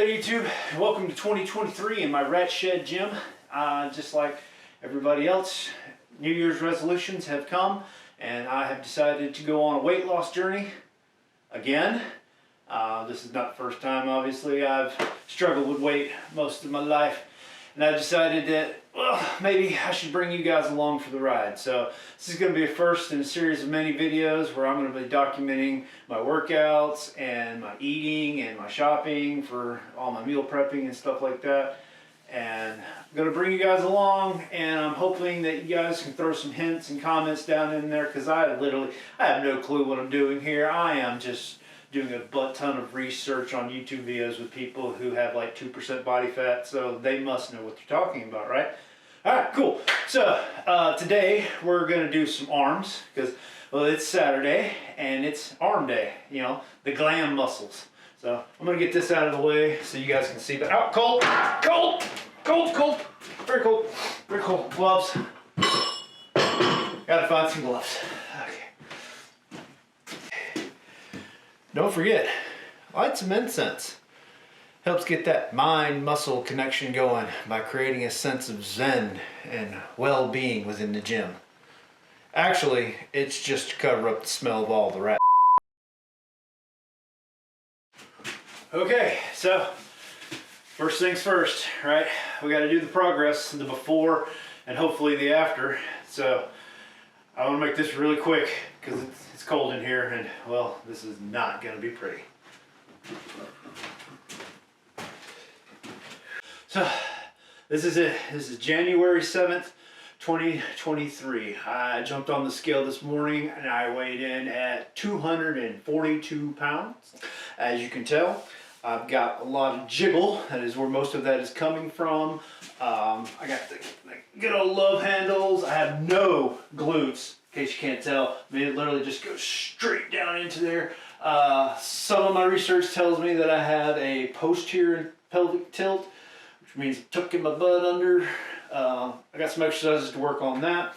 Hey YouTube, welcome to 2023 in my rat shed gym. Just like everybody else, New Year's resolutions have come and I have decided to go on a weight loss journey again. This is not the first time, obviously. I've struggled with weight most of my life and I decided that, well, maybe I should bring you guys along for the ride. So this is going to be a first in a series of many videos where I'm going to be documenting my workouts and my eating and my shopping for all my meal prepping and stuff like that. And I'm going to bring you guys along, and I'm hoping that you guys can throw some hints and comments down in there, because I have no clue what I'm doing here. I am just doing a butt ton of research on YouTube videos with people who have like 2% body fat, so they must know what they're talking about, right? Alright, cool. So today we're going to do some arms, because, well, it's Saturday and it's arm day, you know, the glam muscles. So I'm going to get this out of the way so you guys can see. But out, cold, cold, cold, cold, very cold, very cold. Gloves. Gotta find some gloves. Okay. Don't forget, light some incense. Helps get that mind-muscle connection going by creating a sense of zen and well-being within the gym. Actually, it's just to cover up the smell of all the rat. Okay, so first things first, right? We got to do the progress, the before, and hopefully the after. So I want to make this really quick because it's cold in here, and well, this is not going to be pretty. So this is it. This is January 7th, 2023. I jumped on the scale this morning and I weighed in at 242 pounds. As you can tell, I've got a lot of jiggle. That is where most of that is coming from. I got the good old love handles. I have no glutes, in case you can't tell. I mean, it literally just goes straight down into there. Some of my research tells me that I have a posterior pelvic tilt, which means tucking my butt under. I got some exercises to work on that.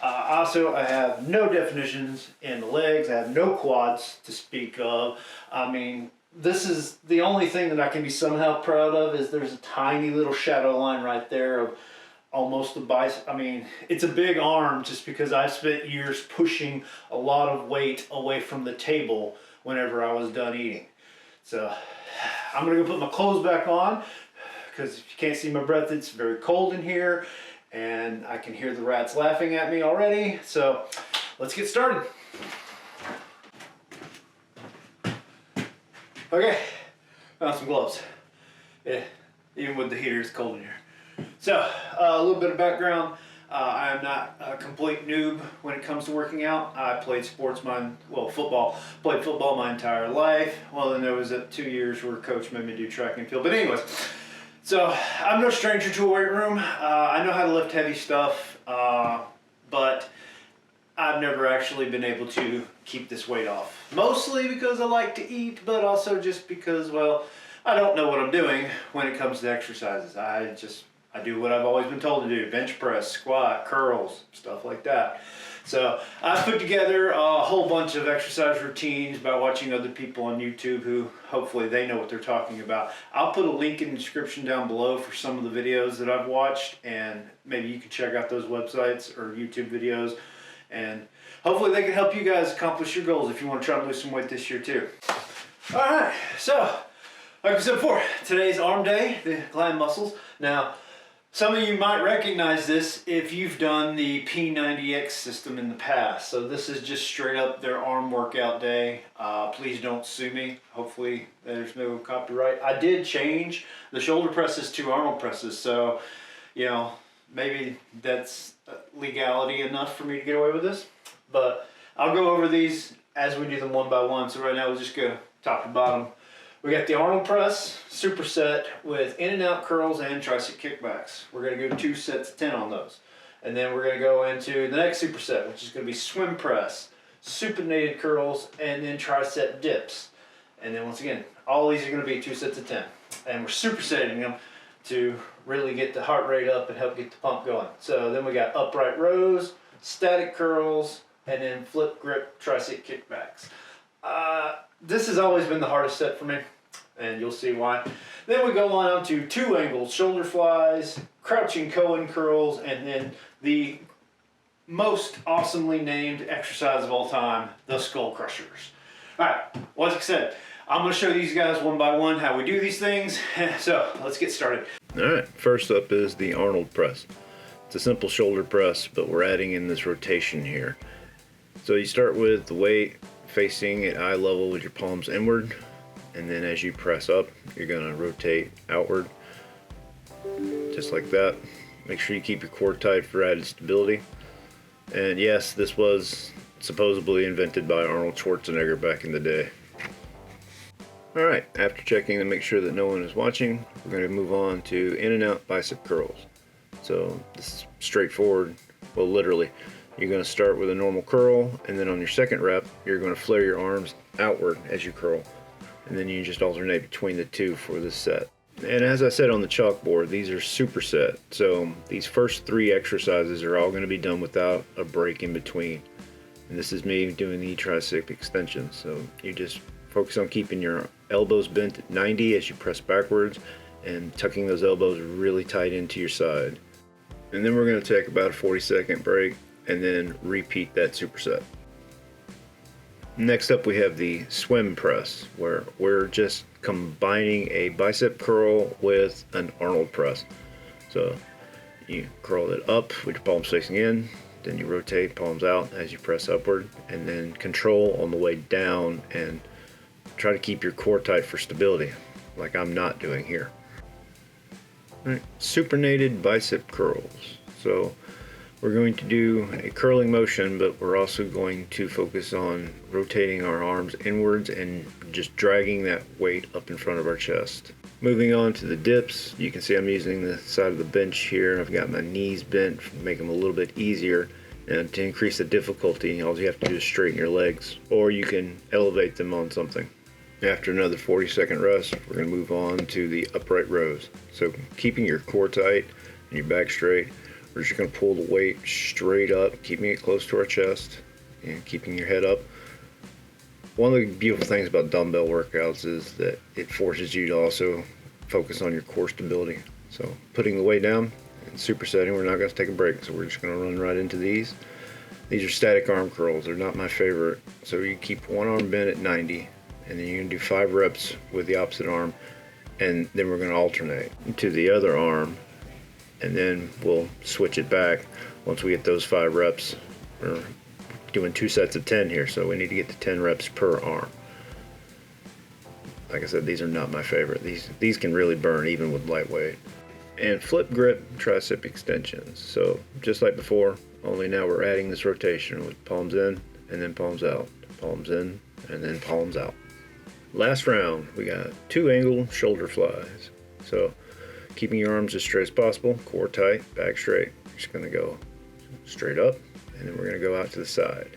Also, I have no definitions in the legs. I have no quads to speak of. I mean, this is the only thing that I can be somehow proud of, is there's a tiny little shadow line right there of almost the bicep. I mean, it's a big arm just because I've spent years pushing a lot of weight away from the table whenever I was done eating. So I'm gonna go put my clothes back on, because if you can't see my breath, it's very cold in here and I can hear the rats laughing at me already. So let's get started. Okay, found some gloves. Yeah, even with the heater, it's cold in here. So a little bit of background. I am not a complete noob when it comes to working out. I played football. Played football my entire life. Well, then there was 2 years where coach made me do track and field. But anyways, so I'm no stranger to a weight room. I know how to lift heavy stuff, but I've never actually been able to keep this weight off. Mostly because I like to eat, but also just because, well, I don't know what I'm doing when it comes to exercises. I do what I've always been told to do: bench press, squat, curls, stuff like that. So I've put together a whole bunch of exercise routines by watching other people on YouTube who hopefully they know what they're talking about. I'll put a link in the description down below for some of the videos that I've watched, and maybe you can check out those websites or YouTube videos, and hopefully they can help you guys accomplish your goals if you want to try to lose some weight this year too. Alright, so like I said before, today's arm day, the glam muscles. Now, some of you might recognize this if you've done the P90X system in the past. So this is just straight up their arm workout day. Please don't sue me. Hopefully there's no copyright. I did change the shoulder presses to Arnold presses. So, you know, maybe that's legality enough for me to get away with this. But I'll go over these as we do them one by one. So right now we'll just go top to bottom. We got the Arnold press superset with in and out curls and tricep kickbacks. We're going to go 2 sets of 10 on those. And then we're going to go into the next superset, which is going to be swim press, supinated curls, and then tricep dips. And then once again, all these are going to be 2 sets of 10. And we're supersetting them to really get the heart rate up and help get the pump going. So then we got upright rows, static curls, and then flip grip tricep kickbacks. This has always been the hardest set for me, and you'll see why. Then we go on to 2 angled shoulder flies, crouching Cohen curls, and then the most awesomely named exercise of all time, the skull crushers. All right, well, as I said, I'm going to show these guys one by one how we do these things. So let's get started. All right, first up is the Arnold press. It's a simple shoulder press, but we're adding in this rotation here. So you start with the weight facing at eye level with your palms inward, and then as you press up, you're going to rotate outward, just like that. Make sure you keep your core tight for added stability. And yes, this was supposedly invented by Arnold Schwarzenegger back in the day. Alright, after checking to make sure that no one is watching, we're going to move on to in and out bicep curls. So this is straightforward. Well, literally, you're going to start with a normal curl, and then on your second rep, you're going to flare your arms outward as you curl. And then you just alternate between the two for this set. And as I said on the chalkboard, these are superset. So these first 3 exercises are all going to be done without a break in between. And this is me doing the tricep extension. So you just focus on keeping your elbows bent at 90 as you press backwards and tucking those elbows really tight into your side. And then we're going to take about a 40-second break and then repeat that superset. Next up we have the swim press, where we're just combining a bicep curl with an Arnold press. So you curl it up with your palms facing in, then you rotate palms out as you press upward, and then control on the way down and try to keep your core tight for stability, like I'm not doing here. All right, supinated bicep curls. So we're going to do a curling motion, but we're also going to focus on rotating our arms inwards and just dragging that weight up in front of our chest. Moving on to the dips, you can see I'm using the side of the bench here. I've got my knees bent to make them a little bit easier. And to increase the difficulty, all you have to do is straighten your legs, or you can elevate them on something. After another 40-second rest, we're going to move on to the upright rows. So keeping your core tight and your back straight, we're just going to pull the weight straight up, keeping it close to our chest and keeping your head up. One of the beautiful things about dumbbell workouts is that it forces you to also focus on your core stability. So putting the weight down and supersetting, we're not going to take a break, so we're just going to run right into these. These are static arm curls. They're not my favorite. So you keep one arm bent at 90, and then you're going to do 5 reps with the opposite arm, and then we're going to alternate to the other arm, and then we'll switch it back once we get those 5 reps. We're doing 2 sets of 10 here, so we need to get to 10 reps per arm. Like I said, these are not my favorite. These can really burn even with lightweight. And flip grip tricep extensions. So just like before, only now we're adding this rotation with palms in and then palms out, palms in and then palms out. Last round, we got 2 angle shoulder flies. So keeping your arms as straight as possible, core tight, back straight. We're just going to go straight up, and then we're going to go out to the side.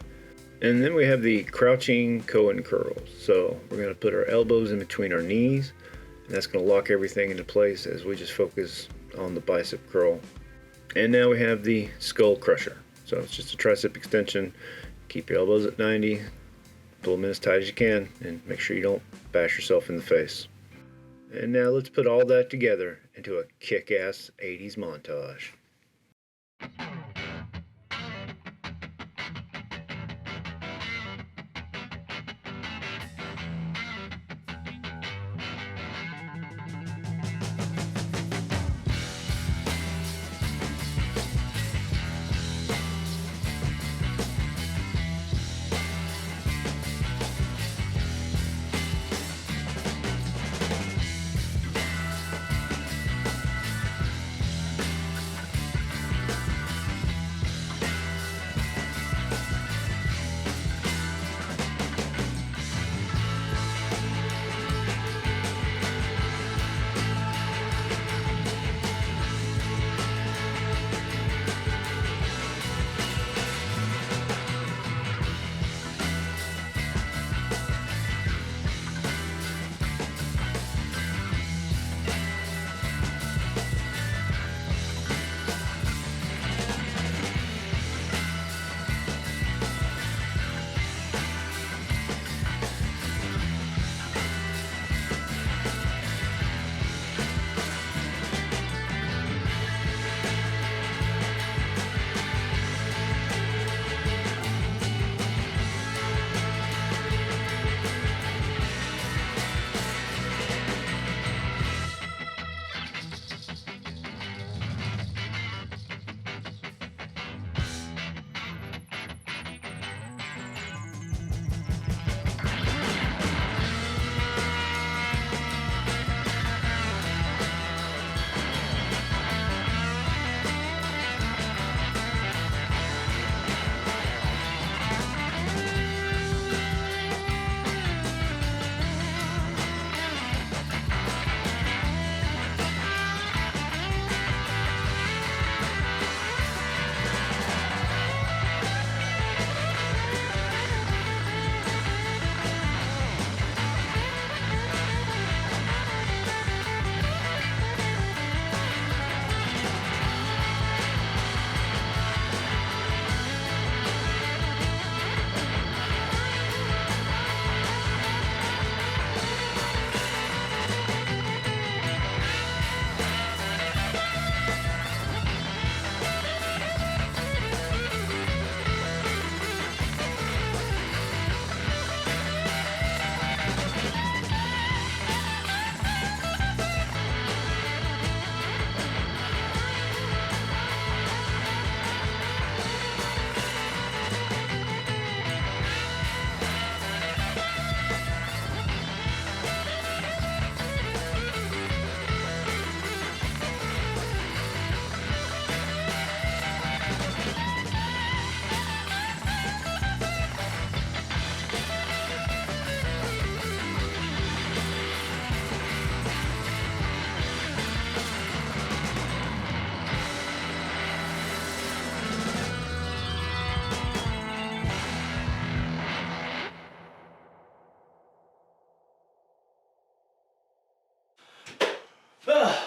And then we have the crouching Cohen curls. So we're going to put our elbows in between our knees, and that's going to lock everything into place as we just focus on the bicep curl. And now we have the skull crusher. So it's just a tricep extension. Keep your elbows at 90, pull them in as tight as you can, and make sure you don't bash yourself in the face. And now let's put all that together into a kick-ass 80s montage.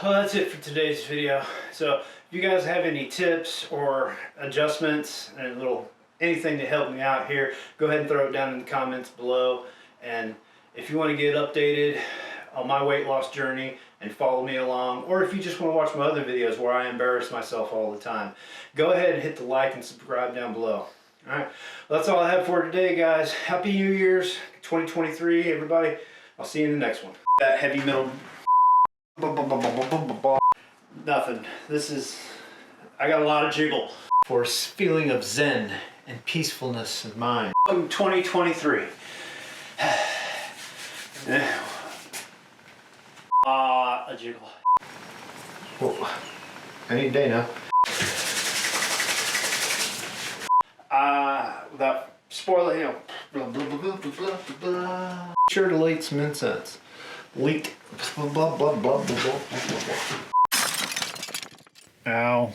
well, that's it for today's video. So if you guys have any tips or adjustments and anything to help me out here, go ahead and throw it down in the comments below. And if you want to get updated on my weight loss journey and follow me along, or if you just want to watch my other videos where I embarrass myself all the time, go ahead and hit the like and subscribe down below. All right, well, that's all I have for today, guys. Happy New Year's 2023, everybody. I'll see you in the next one. That heavy metal. Nothing. I got a lot of jiggle for a feeling of zen and peacefulness of mind. 2023. A jiggle. Whoa. Any day now. Without spoiling, blah, blah, blah, blah, blah, blah, blah. Sure to light some incense. Leak. Blah, blah, blah, blah, blah, blah, blah, blah. Ow.